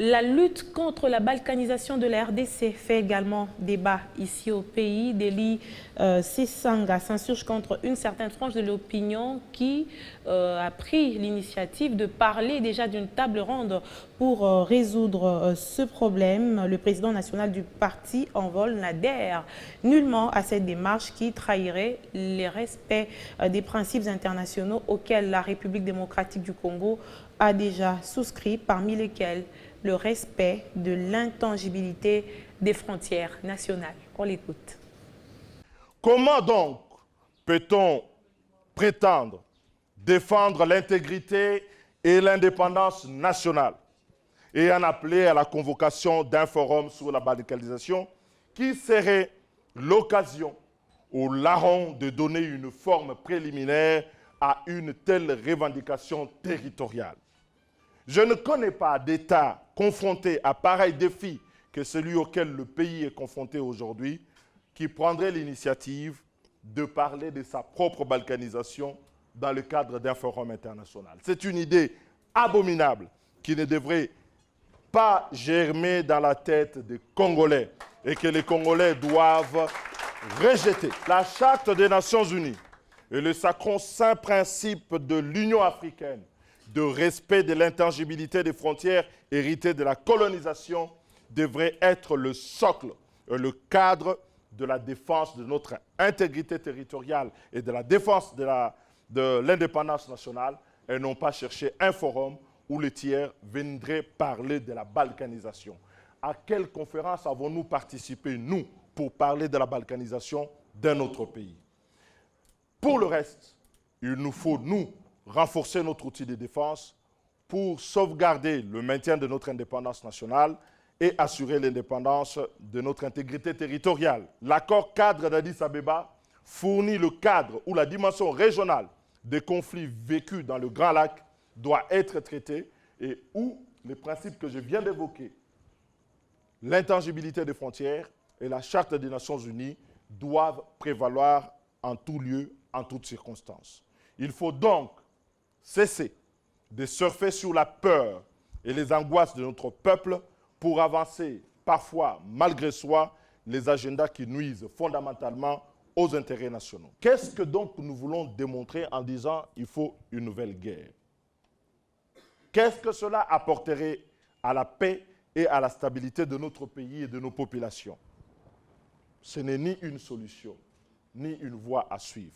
La lutte contre la balkanisation de la RDC fait également débat ici au pays. Deli Sesanga s'insurge contre une certaine frange de l'opinion qui a pris l'initiative de parler déjà d'une table ronde pour résoudre ce problème. Le président national du parti en vol n'adhère nullement à cette démarche qui trahirait les respects des principes internationaux auxquels la République démocratique du Congo a déjà souscrit, parmi lesquels le respect de l'intangibilité des frontières nationales. On l'écoute. Comment donc peut-on prétendre défendre l'intégrité et l'indépendance nationale et en appeler à la convocation d'un forum sur la balkanisation qui serait l'occasion au larron de donner une forme préliminaire à une telle revendication territoriale? Je ne connais pas d'État confronté à pareil défi que celui auquel le pays est confronté aujourd'hui qui prendrait l'initiative de parler de sa propre balkanisation dans le cadre d'un forum international. C'est une idée abominable qui ne devrait pas germer dans la tête des Congolais et que les Congolais doivent rejeter. La Charte des Nations Unies et le sacro-saint principe de l'Union africaine de respect de l'intangibilité des frontières héritées de la colonisation devrait être le socle, le cadre de la défense de notre intégrité territoriale et de la défense de l'indépendance nationale, et non pas chercher un forum où les tiers viendraient parler de la balkanisation. À quelle conférence avons-nous participé, nous, pour parler de la balkanisation d'un autre pays? Pour le reste, il nous faut, nous, renforcer notre outil de défense pour sauvegarder le maintien de notre indépendance nationale et assurer l'indépendance de notre intégrité territoriale. L'accord cadre d'Addis Abeba fournit le cadre où la dimension régionale des conflits vécus dans le Grand Lac doit être traitée et où les principes que je viens d'évoquer, l'intangibilité des frontières et la Charte des Nations Unies doivent prévaloir en tout lieu, en toutes circonstances. Il faut donc cesser de surfer sur la peur et les angoisses de notre peuple pour avancer, parfois malgré soi, les agendas qui nuisent fondamentalement aux intérêts nationaux. Qu'est-ce que donc nous voulons démontrer en disant qu'il faut une nouvelle guerre? Qu'est-ce que cela apporterait à la paix et à la stabilité de notre pays et de nos populations? Ce n'est ni une solution, ni une voie à suivre.